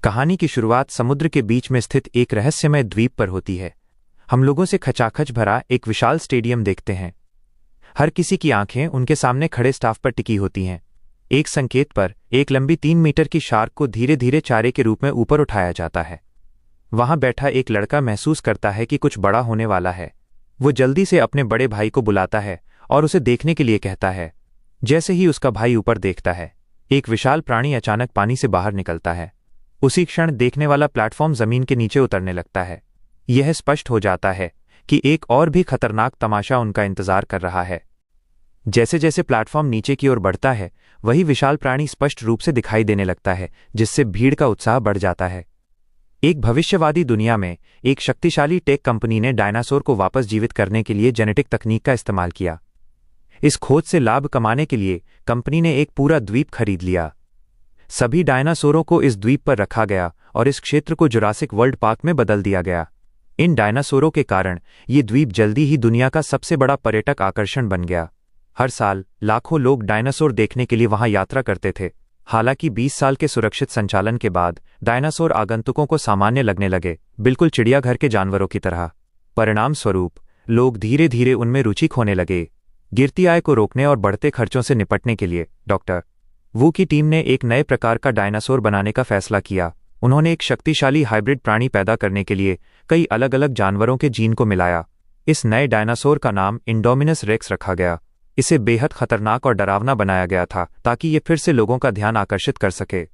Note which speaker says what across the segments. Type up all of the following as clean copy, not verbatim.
Speaker 1: कहानी की शुरुआत समुद्र के बीच में स्थित एक रहस्यमय द्वीप पर होती है। हम लोगों से खचाखच भरा एक विशाल स्टेडियम देखते हैं। हर किसी की आंखें उनके सामने खड़े स्टाफ पर टिकी होती हैं। एक संकेत पर एक लंबी 3 मीटर की शार्क को धीरे धीरे चारे के रूप में ऊपर उठाया जाता है। वहां बैठा एक लड़का महसूस करता है कि कुछ बड़ा होने वाला है। वो जल्दी से अपने बड़े भाई को बुलाता है और उसे देखने के लिए कहता है। जैसे ही उसका भाई ऊपर देखता है, एक विशाल प्राणी अचानक पानी से बाहर निकलता है। उसी क्षण देखने वाला प्लेटफॉर्म जमीन के नीचे उतरने लगता है। यह स्पष्ट हो जाता है कि एक और भी खतरनाक तमाशा उनका इंतजार कर रहा है। जैसे जैसे प्लेटफॉर्म नीचे की ओर बढ़ता है, वही विशाल प्राणी स्पष्ट रूप से दिखाई देने लगता है, जिससे भीड़ का उत्साह बढ़ जाता है। एक भविष्यवादी दुनिया में एक शक्तिशाली टेक कंपनी ने डायनासोर को वापस जीवित करने के लिए जेनेटिक तकनीक का इस्तेमाल किया। इस खोज से लाभ कमाने के लिए कंपनी ने एक पूरा द्वीप खरीद लिया। सभी डायनासोरों को इस द्वीप पर रखा गया और इस क्षेत्र को जुरासिक वर्ल्ड पार्क में बदल दिया गया। इन डायनासोरों के कारण ये द्वीप जल्दी ही दुनिया का सबसे बड़ा पर्यटक आकर्षण बन गया। हर साल लाखों लोग डायनासोर देखने के लिए वहां यात्रा करते थे। हालांकि 20 साल के सुरक्षित संचालन के बाद डायनासोर आगंतुकों को सामान्य लगने लगे, बिल्कुल चिड़ियाघर के जानवरों की तरह। परिणाम स्वरूप लोग धीरे धीरे उनमें रुचि खोने लगे। गिरती आय को रोकने और बढ़ते खर्चों से निपटने के लिए डॉक्टर वू की टीम ने एक नए प्रकार का डायनासोर बनाने का फैसला किया। उन्होंने एक शक्तिशाली हाइब्रिड प्राणी पैदा करने के लिए कई अलग अलग जानवरों के जीन को मिलाया। इस नए डायनासोर का नाम इंडोमिनस रेक्स रखा गया। इसे बेहद खतरनाक और डरावना बनाया गया था ताकि ये फिर से लोगों का ध्यान आकर्षित कर सके।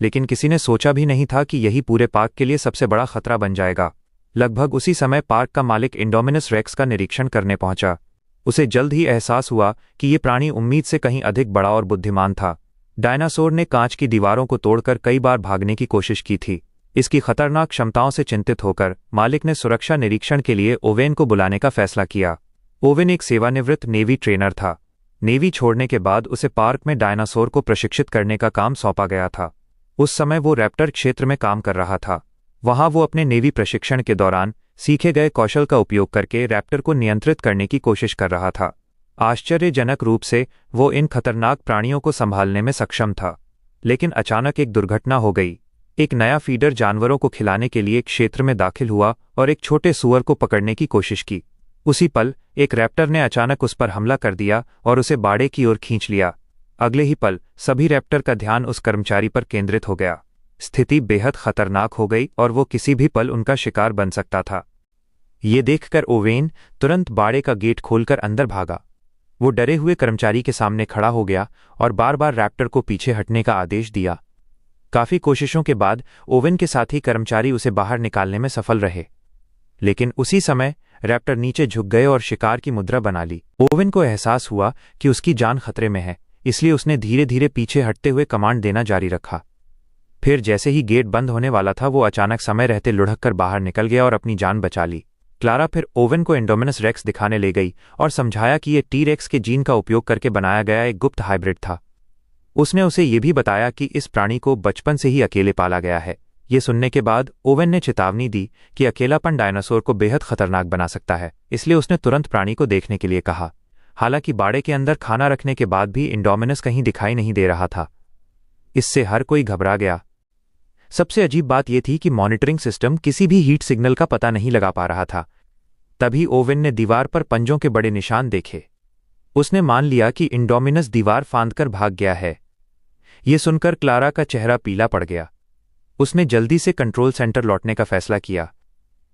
Speaker 1: लेकिन किसी ने सोचा भी नहीं था कि यही पूरे पार्क के लिए सबसे बड़ा खतरा बन जाएगा। लगभग उसी समय पार्क का मालिक इंडोमिनस रेक्स का निरीक्षण करने पहुंचा। उसे जल्द ही एहसास हुआ कि ये प्राणी उम्मीद से कहीं अधिक बड़ा और बुद्धिमान था। डायनासोर ने कांच की दीवारों को तोड़कर कई बार भागने की कोशिश की थी। इसकी खतरनाक क्षमताओं से चिंतित होकर मालिक ने सुरक्षा निरीक्षण के लिए ओवेन को बुलाने का फैसला किया। ओवेन एक सेवानिवृत्त नेवी ट्रेनर था। नेवी छोड़ने के बाद उसे पार्क में डायनासोर को प्रशिक्षित करने का काम सौंपा गया था। उस समय वो रैप्टर क्षेत्र में काम कर रहा था। वहां वो अपने नेवी प्रशिक्षण के दौरान सीखे गए कौशल का उपयोग करके रैप्टर को नियंत्रित करने की कोशिश कर रहा था। आश्चर्यजनक रूप से वो इन खतरनाक प्राणियों को संभालने में सक्षम था। लेकिन अचानक एक दुर्घटना हो गई। एक नया फीडर जानवरों को खिलाने के लिए क्षेत्र में दाखिल हुआ और एक छोटे सूअर को पकड़ने की कोशिश की। उसी पल एक रैप्टर ने अचानक उस पर हमला कर दिया और उसे बाड़े की ओर खींच लिया। अगले ही पल सभी रैप्टर का ध्यान उस कर्मचारी पर केंद्रित हो गया। स्थिति बेहद खतरनाक हो गई और वो किसी भी पल उनका शिकार बन सकता था। ये देखकर ओवेन तुरंत बाड़े का गेट खोलकर अंदर भागा। वो डरे हुए कर्मचारी के सामने खड़ा हो गया और बार बार रैप्टर को पीछे हटने का आदेश दिया। काफी कोशिशों के बाद ओवेन के साथी कर्मचारी उसे बाहर निकालने में सफल रहे। लेकिन उसी समय रैप्टर नीचे झुक गए और शिकार की मुद्रा बना ली। ओवेन को एहसास हुआ कि उसकी जान खतरे में है, इसलिए उसने धीरे धीरे पीछे हटते हुए कमांड देना जारी रखा। फिर जैसे ही गेट बंद होने वाला था, वो अचानक समय रहते लुढ़क कर बाहर निकल गया और अपनी जान बचा ली। क्लारा फिर ओवेन को इंडोमिनस रेक्स दिखाने ले गई और समझाया कि ये टी-रेक्स के जीन का उपयोग करके बनाया गया एक गुप्त हाइब्रिड था। उसने उसे ये भी बताया कि इस प्राणी को बचपन से ही अकेले पाला गया है। ये सुनने के बाद ओवेन ने चेतावनी दी कि अकेलापन डायनासोर को बेहद खतरनाक बना सकता है, इसलिए उसने तुरंत प्राणी को देखने के लिए कहा। हालांकि बाड़े के अंदर खाना रखने के बाद भी इंडोमिनस कहीं दिखाई नहीं दे रहा था। इससे हर कोई घबरा गया। सबसे अजीब बात यह थी कि मॉनिटरिंग सिस्टम किसी भी हीट सिग्नल का पता नहीं लगा पा रहा था। तभी ओवेन ने दीवार पर पंजों के बड़े निशान देखे। उसने मान लिया कि इंडोमिनस दीवार फांदकर भाग गया है। यह सुनकर क्लारा का चेहरा पीला पड़ गया। उसने जल्दी से कंट्रोल सेंटर लौटने का फैसला किया।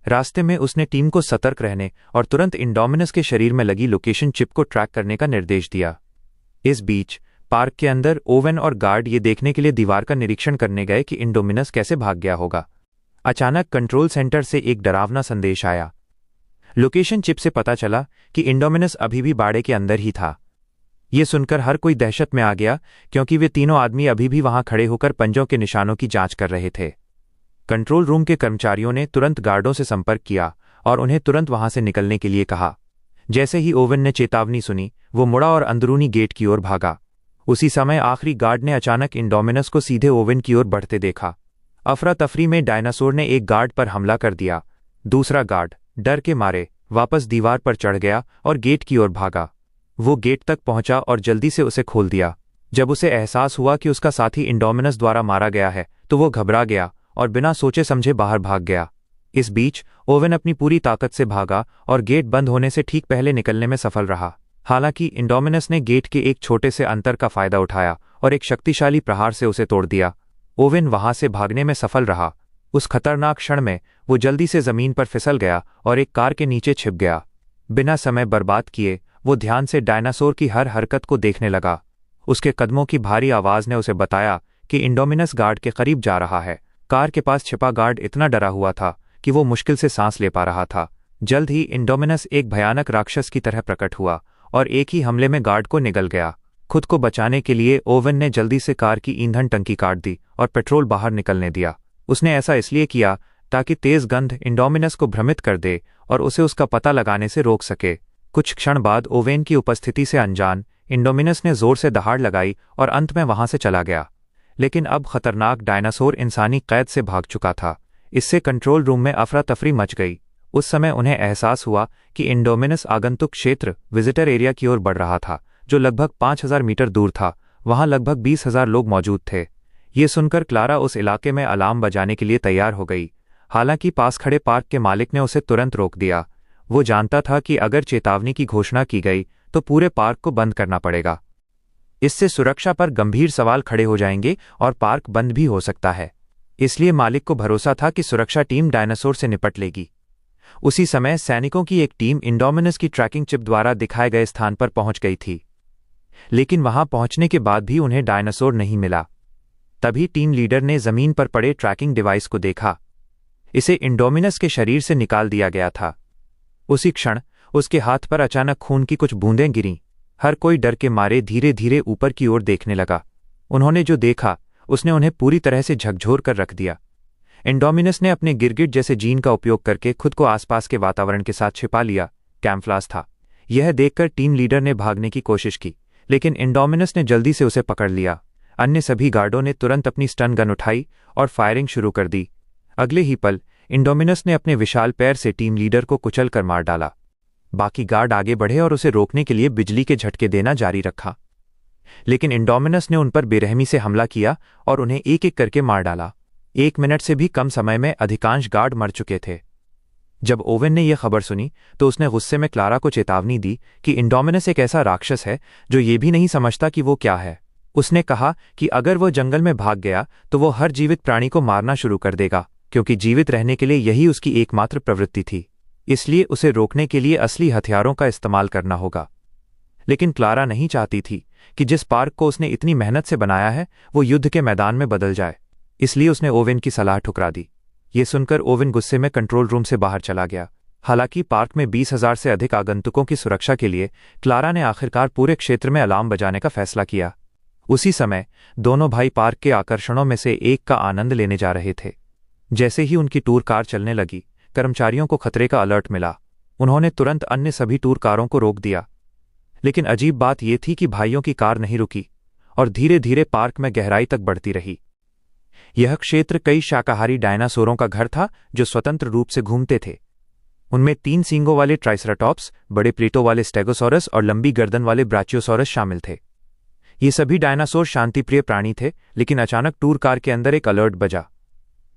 Speaker 1: रास्ते में उसने टीम को सतर्क रहने और तुरंत इंडोमिनस के शरीर में लगी लोकेशन चिप को ट्रैक करने का निर्देश दिया। इस बीच पार्क के अंदर ओवेन और गार्ड ये देखने के लिए दीवार का निरीक्षण करने गए कि इंडोमिनस कैसे भाग गया होगा। अचानक कंट्रोल सेंटर से एक डरावना संदेश आया। लोकेशन चिप से पता चला कि इंडोमिनस अभी भी बाड़े के अंदर ही था। ये सुनकर हर कोई दहशत में आ गया, क्योंकि वे तीनों आदमी अभी भी वहां खड़े होकर पंजों के निशानों की जांच कर रहे थे। कंट्रोल रूम के कर्मचारियों ने तुरंत गार्डों से संपर्क किया और उन्हें तुरंत वहां से निकलने के लिए कहा। जैसे ही ओवेन ने चेतावनी सुनी, वो मुड़ा और अंदरूनी गेट की ओर भागा। उसी समय आखिरी गार्ड ने अचानक इंडोमिनस को सीधे ओवेन की ओर बढ़ते देखा। अफरा तफरी में डायनासोर ने एक गार्ड पर हमला कर दिया। दूसरा गार्ड डर के मारे वापस दीवार पर चढ़ गया और गेट की ओर भागा। वो गेट तक पहुंचा और जल्दी से उसे खोल दिया। जब उसे एहसास हुआ कि उसका साथी इंडोमिनस द्वारा मारा गया है, तो वो घबरा गया और बिना सोचे समझे बाहर भाग गया। इस बीच ओवेन अपनी पूरी ताकत से भागा और गेट बंद होने से ठीक पहले निकलने में सफल रहा। हालांकि इंडोमिनस ने गेट के एक छोटे से अंतर का फायदा उठाया और एक शक्तिशाली प्रहार से उसे तोड़ दिया। ओवेन वहां से भागने में सफल रहा। उस खतरनाक क्षण में वो जल्दी से जमीन पर फिसल गया और एक कार के नीचे छिप गया। बिना समय बर्बाद किए वो ध्यान से डायनासोर की हर हरकत को देखने लगा। उसके कदमों की भारी आवाज ने उसे बताया कि इंडोमिनस गार्ड के करीब जा रहा है। कार के पास छिपा गार्ड इतना डरा हुआ था कि वो मुश्किल से सांस ले पा रहा था। जल्द ही इंडोमिनस एक भयानक राक्षस की तरह प्रकट हुआ और एक ही हमले में गार्ड को निगल गया। खुद को बचाने के लिए ओवेन ने जल्दी से कार की ईंधन टंकी काट दी और पेट्रोल बाहर निकलने दिया। उसने ऐसा इसलिए किया ताकि तेज गंध इंडोमिनस को भ्रमित कर दे और उसे उसका पता लगाने से रोक सके। कुछ क्षण बाद ओवेन की उपस्थिति से अनजान इंडोमिनस ने जोर से दहाड़ लगाई और अंत में वहां से चला गया। लेकिन अब खतरनाक डायनासोर इंसानी कैद से भाग चुका था। इससे कंट्रोल रूम में अफरा तफरी मच गई। उस समय उन्हें एहसास हुआ कि इंडोमिनस आगंतुक क्षेत्र विजिटर एरिया की ओर बढ़ रहा था, जो लगभग 5000 मीटर दूर था। वहां लगभग 20,000 लोग मौजूद थे। ये सुनकर क्लारा उस इलाके में अलार्म बजाने के लिए तैयार हो गई। हालांकि पास खड़े पार्क के मालिक ने उसे तुरंत रोक दिया। वो जानता था कि अगर चेतावनी की घोषणा की गई तो पूरे पार्क को बंद करना पड़ेगा। इससे सुरक्षा पर गंभीर सवाल खड़े हो जाएंगे और पार्क बंद भी हो सकता है। इसलिए मालिक को भरोसा था कि सुरक्षा टीम डायनासोर से निपट लेगी। उसी समय सैनिकों की एक टीम इंडोमिनस की ट्रैकिंग चिप द्वारा दिखाए गए स्थान पर पहुंच गई थी। लेकिन वहां पहुंचने के बाद भी उन्हें डायनासोर नहीं मिला। तभी टीम लीडर ने जमीन पर पड़े ट्रैकिंग डिवाइस को देखा। इसे इंडोमिनस के शरीर से निकाल दिया गया था। उसी क्षण उसके हाथ पर अचानक खून की कुछ बूंदें गिरीं। हर कोई डर के मारे धीरे धीरे ऊपर की ओर देखने लगा। उन्होंने जो देखा उसने उन्हें पूरी तरह से झकझोर कर रख दिया। इंडोमिनस ने अपने गिरगिट जैसे जीन का उपयोग करके खुद को आसपास के वातावरण के साथ छिपा लिया। कैमफ्लाज था। यह देखकर टीम लीडर ने भागने की कोशिश की, लेकिन इंडोमिनस ने जल्दी से उसे पकड़ लिया। अन्य सभी गार्डों ने तुरंत अपनी स्टन गन उठाई और फायरिंग शुरू कर दी। अगले ही पल इंडोमिनस ने अपने विशाल पैर से टीम लीडर को कुचल कर मार डाला। बाकी गार्ड आगे बढ़े और उसे रोकने के लिए बिजली के झटके देना जारी रखा, लेकिन इंडोमिनस ने उन पर बेरहमी से हमला किया और उन्हें एक एक करके मार डाला। 1 मिनट से भी कम समय में अधिकांश गार्ड मर चुके थे। जब ओवेन ने यह खबर सुनी तो उसने गुस्से में क्लारा को चेतावनी दी कि इंडोमिनस एक ऐसा राक्षस है जो ये भी नहीं समझता कि वो क्या है। उसने कहा कि अगर वो जंगल में भाग गया तो वो हर जीवित प्राणी को मारना शुरू कर देगा, क्योंकि जीवित रहने के लिए यही उसकी एकमात्र प्रवृत्ति थी। इसलिए उसे रोकने के लिए असली हथियारों का इस्तेमाल करना होगा। लेकिन क्लारा नहीं चाहती थी कि जिस पार्क को उसने इतनी मेहनत से बनाया है वो युद्ध के मैदान में बदल जाए। इसलिए उसने ओवेन की सलाह ठुकरा दी। ये सुनकर ओवेन गुस्से में कंट्रोल रूम से बाहर चला गया। हालांकि पार्क में 20,000 से अधिक आगंतुकों की सुरक्षा के लिए क्लारा ने आखिरकार पूरे क्षेत्र में अलार्म बजाने का फैसला किया। उसी समय दोनों भाई पार्क के आकर्षणों में से एक का आनंद लेने जा रहे थे। जैसे ही उनकी टूर कार चलने लगी, कर्मचारियों को खतरे का अलर्ट मिला। उन्होंने तुरंत अन्य सभी टूर कारों को रोक दिया। लेकिन अजीब बात यह थी कि भाइयों की कार नहीं रुकी और धीरे धीरे पार्क में गहराई तक बढ़ती रही। यह क्षेत्र कई शाकाहारी डायनासोरों का घर था जो स्वतंत्र रूप से घूमते थे। उनमें 3 सींगों वाले ट्राइसराटॉप्स, बड़े प्लेटों वाले स्टेगोसॉरस और लंबी गर्दन वाले ब्राचियोसॉरस शामिल थे। ये सभी डायनासोर शांतिप्रिय प्राणी थे, लेकिन अचानक टूर कार के अंदर एक अलर्ट बजा।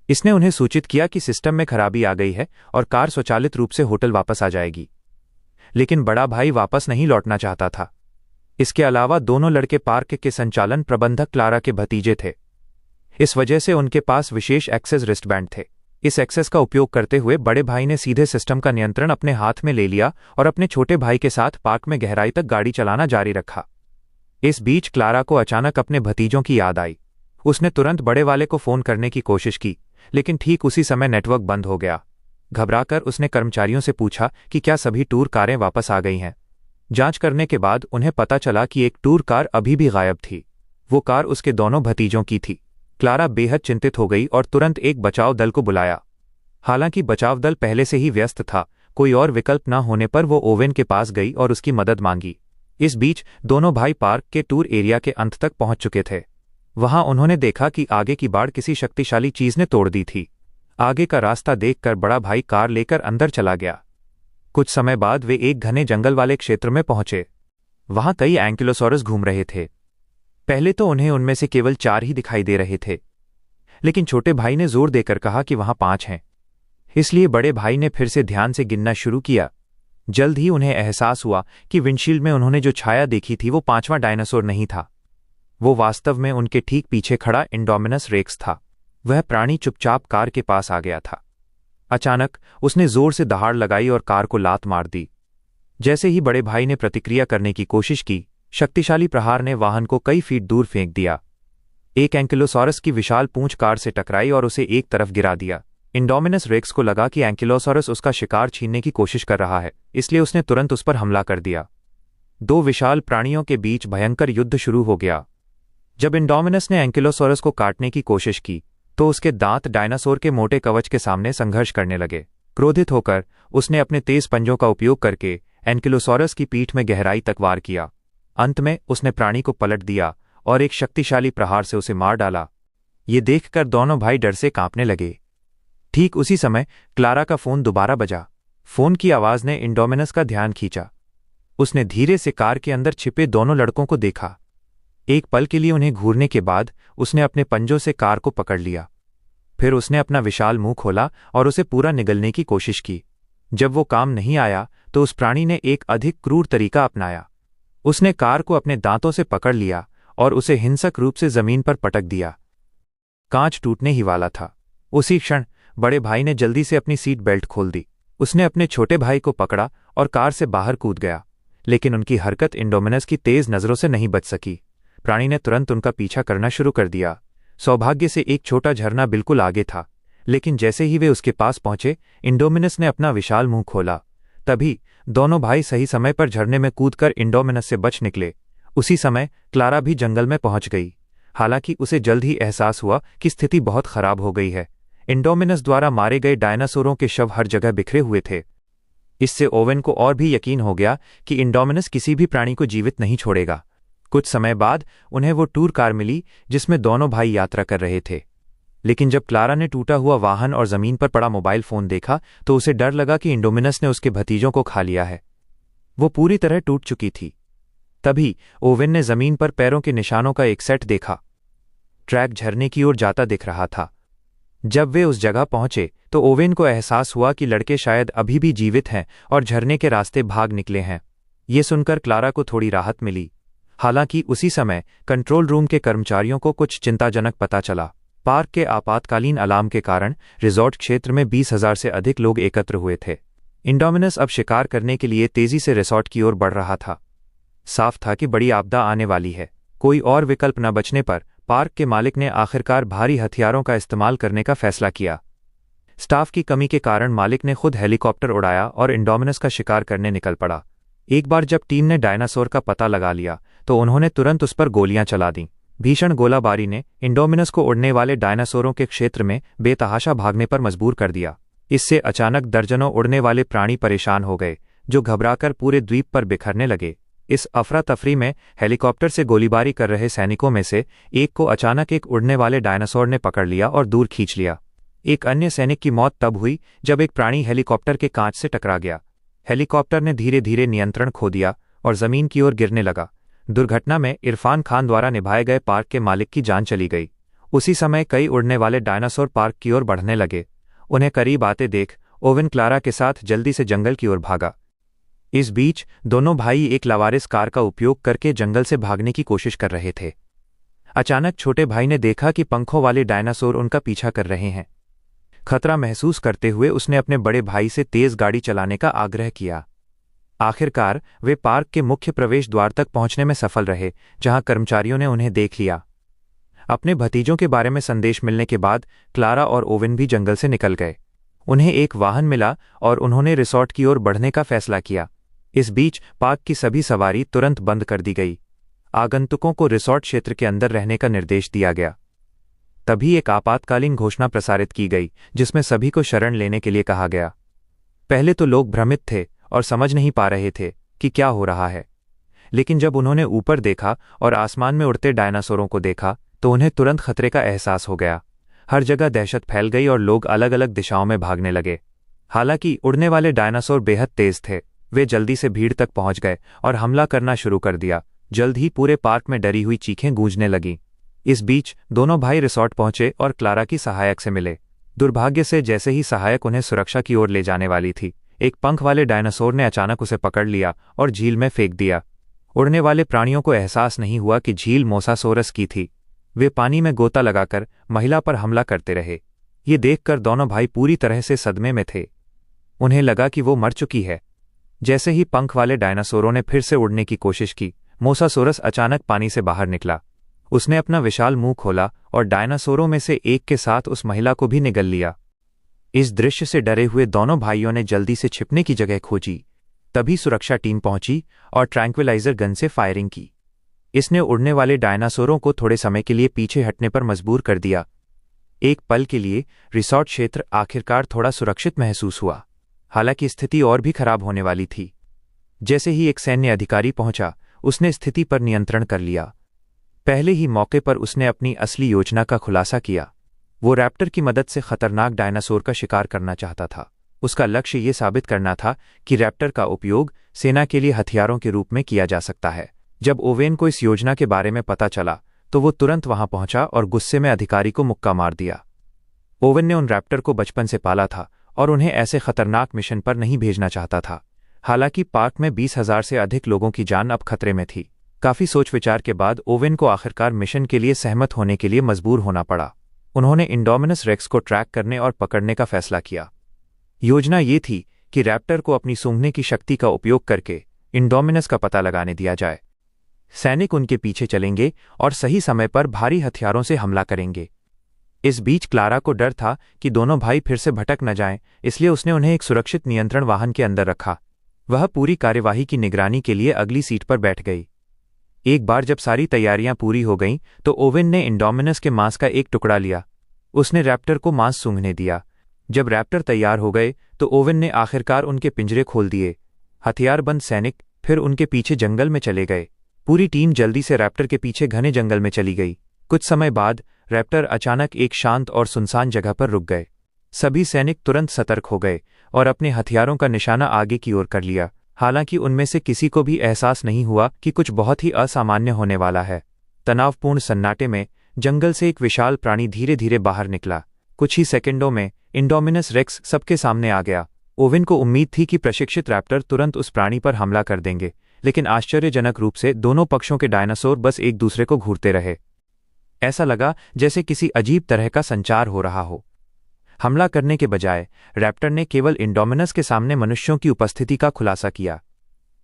Speaker 1: इसने उन्हें सूचित किया कि सिस्टम में खराबी आ गई है और कार स्वचालित रूप से होटल वापस आ जाएगी। लेकिन बड़ा भाई वापस नहीं लौटना चाहता था। इसके अलावा दोनों लड़के पार्क के संचालन प्रबंधक क्लारा के भतीजे थे। इस वजह से उनके पास विशेष एक्सेस रिस्टबैंड थे। इस एक्सेस का उपयोग करते हुए बड़े भाई ने सीधे सिस्टम का नियंत्रण अपने हाथ में ले लिया और अपने छोटे भाई के साथ पार्क में गहराई तक गाड़ी चलाना जारी रखा। इस बीच क्लारा को अचानक अपने भतीजों की याद आई। उसने तुरंत बड़े वाले को फोन करने की कोशिश की, लेकिन ठीक उसी समय नेटवर्क बंद हो गया। घबराकर उसने कर्मचारियों से पूछा कि क्या सभी टूर कारें वापस आ गई हैं। जांच करने के बाद उन्हें पता चला कि एक टूर कार अभी भी गायब थी। वो कार उसके दोनों भतीजों की थी। क्लारा बेहद चिंतित हो गई और तुरंत एक बचाव दल को बुलाया। हालांकि बचाव दल पहले से ही व्यस्त था, कोई और विकल्प न होने पर वो ओवेन के पास गई और उसकी मदद मांगी। इस बीच दोनों भाई पार्क के टूर एरिया के अंत तक पहुंच चुके थे। वहां उन्होंने देखा कि आगे की बाड़ किसी शक्तिशाली चीज ने तोड़ दी थी। आगे का रास्ता देखकर बड़ा भाई कार लेकर अंदर चला गया। कुछ समय बाद वे एक घने जंगल वाले क्षेत्र में पहुंचे। वहां कई एंकिलोसॉरस घूम रहे थे। पहले तो उन्हें उनमें से केवल 4 ही दिखाई दे रहे थे, लेकिन छोटे भाई ने जोर देकर कहा कि वहां 5 हैं। इसलिए बड़े भाई ने फिर से ध्यान से गिनना शुरू किया। जल्द ही उन्हें एहसास हुआ कि विंडशील्ड में उन्होंने जो छाया देखी थी वो 5वां डायनासोर नहीं था। वो वास्तव में उनके ठीक पीछे खड़ा इंडोमिनस रेक्स था। वह प्राणी चुपचाप कार के पास आ गया था। अचानक उसने जोर से दहाड़ लगाई और कार को लात मार दी। जैसे ही बड़े भाई ने प्रतिक्रिया करने की कोशिश की, शक्तिशाली प्रहार ने वाहन को कई फीट दूर फेंक दिया। एक एंकिलोसॉरस की विशाल पूंछ कार से टकराई और उसे एक तरफ गिरा दिया। इंडोमिनस रेक्स को लगा कि एंकिलोसॉरस उसका शिकार छीनने की कोशिश कर रहा है, इसलिए उसने तुरंत उस पर हमला कर दिया। 2 विशाल प्राणियों के बीच भयंकर युद्ध शुरू हो गया। जब इंडोमिनस ने एंकिलोसॉरस को काटने की कोशिश की तो उसके दांत डायनासोर के मोटे कवच के सामने संघर्ष करने लगे। क्रोधित होकर उसने अपने तेज पंजों का उपयोग करके एंकिलोसॉरस की पीठ में गहराई तक वार किया। अंत में उसने प्राणी को पलट दिया और एक शक्तिशाली प्रहार से उसे मार डाला। ये देखकर दोनों भाई डर से कांपने लगे। ठीक उसी समय क्लारा का फोन दोबारा बजा। फोन की आवाज ने इंडोमिनस का ध्यान खींचा। उसने धीरे से कार के अंदर छिपे दोनों लड़कों को देखा। एक पल के लिए उन्हें घूरने के बाद उसने अपने पंजों से कार को पकड़ लिया। फिर उसने अपना विशाल मुंह खोला और उसे पूरा निगलने की कोशिश की। जब वो काम नहीं आया तो उस प्राणी ने एक अधिक क्रूर तरीका अपनाया। उसने कार को अपने दांतों से पकड़ लिया और उसे हिंसक रूप से जमीन पर पटक दिया। कांच टूटने ही वाला था। उसी क्षण बड़े भाई ने जल्दी से अपनी सीट बेल्ट खोल दी। उसने अपने छोटे भाई को पकड़ा और कार से बाहर कूद गया, लेकिन उनकी हरकत इंडोमिनस की तेज नजरों से नहीं बच सकी। प्राणी ने तुरंत उनका पीछा करना शुरू कर दिया। सौभाग्य से एक छोटा झरना बिल्कुल आगे था, लेकिन जैसे ही वे उसके पास पहुंचे, इंडोमिनस ने अपना विशाल मुंह खोला। तभी दोनों भाई सही समय पर झरने में कूदकर इंडोमिनस से बच निकले। उसी समय क्लारा भी जंगल में पहुंच गई। हालांकि उसे जल्द ही एहसास हुआ कि स्थिति बहुत खराब हो गई है। इंडोमिनस द्वारा मारे गए डायनासोरों के शव हर जगह बिखरे हुए थे। इससे ओवेन को और भी यकीन हो गया कि इंडोमिनस किसी भी प्राणी को जीवित नहीं छोड़ेगा। कुछ समय बाद उन्हें वो टूर कार मिली जिसमें दोनों भाई यात्रा कर रहे थे। लेकिन जब क्लारा ने टूटा हुआ वाहन और जमीन पर पड़ा मोबाइल फोन देखा तो उसे डर लगा कि इंडोमिनस ने उसके भतीजों को खा लिया है। वो पूरी तरह टूट चुकी थी। तभी ओवेन ने जमीन पर पैरों के निशानों का एक सेट देखा। ट्रैक झरने की ओर जाता दिख रहा था। जब वे उस जगह पहुंचे तो ओवेन को एहसास हुआ कि लड़के शायद अभी भी जीवित हैं और झरने के रास्ते भाग निकले हैं। ये सुनकर क्लारा को थोड़ी राहत मिली। हालांकि उसी समय कंट्रोल रूम के कर्मचारियों को कुछ चिंताजनक पता चला। पार्क के आपातकालीन अलार्म के कारण रिजॉर्ट क्षेत्र में 20,000 से अधिक लोग एकत्र हुए थे। इंडोमिनस अब शिकार करने के लिए तेजी से रिसॉर्ट की ओर बढ़ रहा था। साफ था कि बड़ी आपदा आने वाली है। कोई और विकल्प न बचने पर पार्क के मालिक ने आखिरकार भारी हथियारों का इस्तेमाल करने का फैसला किया। स्टाफ की कमी के कारण मालिक ने खुद हेलीकॉप्टर उड़ाया और इंडोमिनस का शिकार करने निकल पड़ा। एक बार जब टीम ने डायनासोर का पता लगा लिया तो उन्होंने तुरंत उस पर गोलियां चला दीं। भीषण गोलाबारी ने इंडोमिनस को उड़ने वाले डायनासोरों के क्षेत्र में बेतहाशा भागने पर मजबूर कर दिया। इससे अचानक दर्जनों उड़ने वाले प्राणी परेशान हो गए, जो घबराकर पूरे द्वीप पर बिखरने लगे। इस अफरा तफरी में हेलीकॉप्टर से गोलीबारी कर रहे सैनिकों में से एक को अचानक एक उड़ने वाले डायनासोर ने पकड़ लिया और दूर खींच लिया। एक अन्य सैनिक की मौत तब हुई जब एक प्राणी हेलीकॉप्टर के कांच से टकरा गया। हेलीकॉप्टर ने धीरे धीरे नियंत्रण खो दिया और जमीन की ओर गिरने लगा। दुर्घटना में इरफान खान द्वारा निभाए गए पार्क के मालिक की जान चली गई। उसी समय कई उड़ने वाले डायनासोर पार्क की ओर बढ़ने लगे। उन्हें करीब आते देख ओवेन क्लारा के साथ जल्दी से जंगल की ओर भागा। इस बीच दोनों भाई एक लावारिस कार का उपयोग करके जंगल से भागने की कोशिश कर रहे थे। अचानक छोटे भाई ने देखा कि पंखों वाले डायनासोर उनका पीछा कर रहे हैं। खतरा महसूस करते हुए उसने अपने बड़े भाई से तेज गाड़ी चलाने का आग्रह किया। आखिरकार वे पार्क के मुख्य प्रवेश द्वार तक पहुंचने में सफल रहे, जहां कर्मचारियों ने उन्हें देख लिया। अपने भतीजों के बारे में संदेश मिलने के बाद क्लारा और ओवेन भी जंगल से निकल गए। उन्हें एक वाहन मिला और उन्होंने रिसॉर्ट की ओर बढ़ने का फैसला किया। इस बीच पार्क की सभी सवारी तुरंत बंद कर दी गई। आगंतुकों को रिसॉर्ट क्षेत्र के अंदर रहने का निर्देश दिया गया। तभी एक आपातकालीन घोषणा प्रसारित की गई, जिसमें सभी को शरण लेने के लिए कहा गया। पहले तो लोग भ्रमित थे और समझ नहीं पा रहे थे कि क्या हो रहा है, लेकिन जब उन्होंने ऊपर देखा और आसमान में उड़ते डायनासोरों को देखा तो उन्हें तुरंत खतरे का एहसास हो गया। हर जगह दहशत फैल गई और लोग अलग अलग दिशाओं में भागने लगे। हालांकि उड़ने वाले डायनासोर बेहद तेज थे। वे जल्दी से भीड़ तक पहुंच गए और हमला करना शुरू कर दिया। जल्द ही पूरे पार्क में डरी हुई चीखें गूंजने लगीं। इस बीच दोनों भाई रिसॉर्ट पहुंचे और क्लारा की सहायक से मिले। दुर्भाग्य से जैसे ही सहायक उन्हें सुरक्षा की ओर ले जाने वाली थी, एक पंख वाले डायनासोर ने अचानक उसे पकड़ लिया और झील में फेंक दिया। उड़ने वाले प्राणियों को एहसास नहीं हुआ कि झील मोसासोरस की थी। वे पानी में गोता लगाकर महिला पर हमला करते रहे। ये देखकर दोनों भाई पूरी तरह से सदमे में थे। उन्हें लगा कि वो मर चुकी है। जैसे ही पंख वाले डायनासोरों ने फिर से उड़ने की कोशिश की, मोसासोरस अचानक पानी से बाहर निकला। उसने अपना विशाल मुंह खोला और डायनासोरों में से एक के साथ उस महिला को भी निगल लिया। इस दृश्य से डरे हुए दोनों भाइयों ने जल्दी से छिपने की जगह खोजी। तभी सुरक्षा टीम पहुंची और ट्रैंक्विलाइजर गन से फायरिंग की। इसने उड़ने वाले डायनासोरों को थोड़े समय के लिए पीछे हटने पर मजबूर कर दिया। एक पल के लिए रिसॉर्ट क्षेत्र आखिरकार थोड़ा सुरक्षित महसूस हुआ, हालांकि स्थिति और भी खराब होने वाली थी। जैसे ही एक सैन्य अधिकारी पहुंचा, उसने स्थिति पर नियंत्रण कर लिया। पहले ही मौके पर उसने अपनी असली योजना का खुलासा किया। वो रैप्टर की मदद से खतरनाक डायनासोर का शिकार करना चाहता था। उसका लक्ष्य ये साबित करना था कि रैप्टर का उपयोग सेना के लिए हथियारों के रूप में किया जा सकता है। जब ओवेन को इस योजना के बारे में पता चला तो वो तुरंत वहां पहुंचा और गुस्से में अधिकारी को मुक्का मार दिया। ओवेन ने उन रैप्टर को बचपन से पाला था और उन्हें ऐसे खतरनाक मिशन पर नहीं भेजना चाहता था। हालांकि पार्क में 20,000 से अधिक लोगों की जान अब खतरे में थी। काफी सोच विचार के बाद ओवेन को आखिरकार मिशन के लिए सहमत होने के लिए मजबूर होना पड़ा। उन्होंने इंडोमिनस रेक्स को ट्रैक करने और पकड़ने का फैसला किया। योजना ये थी कि रैप्टर को अपनी सूंघने की शक्ति का उपयोग करके इंडोमिनस का पता लगाने दिया जाए। सैनिक उनके पीछे चलेंगे और सही समय पर भारी हथियारों से हमला करेंगे। इस बीच क्लारा को डर था कि दोनों भाई फिर से भटक न जाएं, इसलिए उसने उन्हें एक सुरक्षित नियंत्रण वाहन के अंदर रखा। वह पूरी कार्यवाही की निगरानी के लिए अगली सीट पर बैठ गई। एक बार जब सारी तैयारियां पूरी हो गईं, तो ओवेन ने इंडोमिनस के मांस का एक टुकड़ा लिया। उसने रैप्टर को मांस सूंघने दिया। जब रैप्टर तैयार हो गए तो ओवेन ने आखिरकार उनके पिंजरे खोल दिए। हथियारबंद सैनिक फिर उनके पीछे जंगल में चले गए। पूरी टीम जल्दी से रैप्टर के पीछे घने जंगल में चली गई। कुछ समय बाद रैप्टर अचानक एक शांत और सुनसान जगह पर रुक गए। सभी सैनिक तुरंत सतर्क हो गए और अपने हथियारों का निशाना आगे की ओर कर लिया। हालांकि उनमें से किसी को भी एहसास नहीं हुआ कि कुछ बहुत ही असामान्य होने वाला है। तनावपूर्ण सन्नाटे में जंगल से एक विशाल प्राणी धीरे धीरे बाहर निकला। कुछ ही सेकंडों में इंडोमिनस रेक्स सबके सामने आ गया। ओवेन को उम्मीद थी कि प्रशिक्षित रैप्टर तुरंत उस प्राणी पर हमला कर देंगे, लेकिन आश्चर्यजनक रूप से दोनों पक्षों के डायनासोर बस एक दूसरे को घूरते रहे। ऐसा लगा जैसे किसी अजीब तरह का संचार हो रहा हो। हमला करने के बजाय रैप्टर ने केवल इंडोमिनस के सामने मनुष्यों की उपस्थिति का खुलासा किया।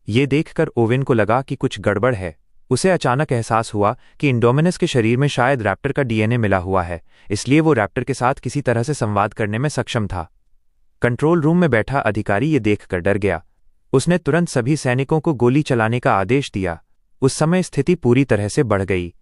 Speaker 1: ये देखकर ओवेन को लगा कि कुछ गड़बड़ है। उसे अचानक एहसास हुआ कि इंडोमिनस के शरीर में शायद रैप्टर का डीएनए मिला हुआ है, इसलिए वो रैप्टर के साथ किसी तरह से संवाद करने में सक्षम था। कंट्रोल रूम में बैठा अधिकारी ये देखकर डर गया। उसने तुरंत सभी सैनिकों को गोली चलाने का आदेश दिया। उस समय स्थिति पूरी तरह से बढ़ गई।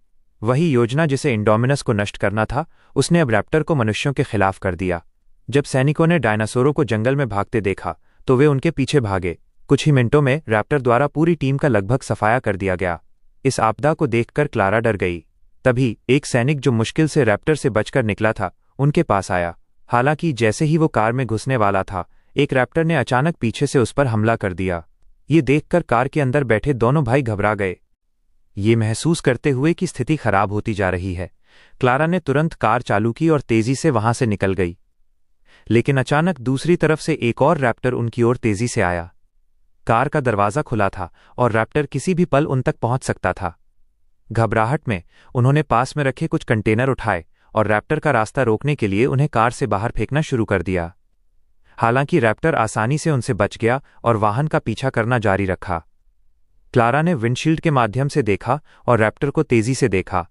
Speaker 1: वही योजना जिसे इंडोमिनस को नष्ट करना था, उसने अब रैप्टर को मनुष्यों के खिलाफ कर दिया। जब सैनिकों ने डायनासोरों को जंगल में भागते देखा तो वे उनके पीछे भागे। कुछ ही मिनटों में रैप्टर द्वारा पूरी टीम का लगभग सफाया कर दिया गया। इस आपदा को देखकर क्लारा डर गई। तभी एक सैनिक जो मुश्किल से रैप्टर से बचकर निकला था, उनके पास आया। हालांकि जैसे ही वो कार में घुसने वाला था, एक रैप्टर ने अचानक पीछे से उस पर हमला कर दिया। ये देखकर कार के अंदर बैठे दोनों भाई घबरा गए। ये महसूस करते हुए कि स्थिति खराब होती जा रही है, क्लारा ने तुरंत कार चालू की और तेजी से वहां से निकल गई। लेकिन अचानक दूसरी तरफ से एक और रैप्टर उनकी ओर तेजी से आया। कार का दरवाजा खुला था और रैप्टर किसी भी पल उन तक पहुंच सकता था। घबराहट में उन्होंने पास में रखे कुछ कंटेनर उठाए और रैप्टर का रास्ता रोकने के लिए उन्हें कार से बाहर फेंकना शुरू कर दिया। हालांकि रैप्टर आसानी से उनसे बच गया और वाहन का पीछा करना जारी रखा। क्लारा ने विंडशील्ड के माध्यम से देखा और रैप्टर को तेजी से देखा।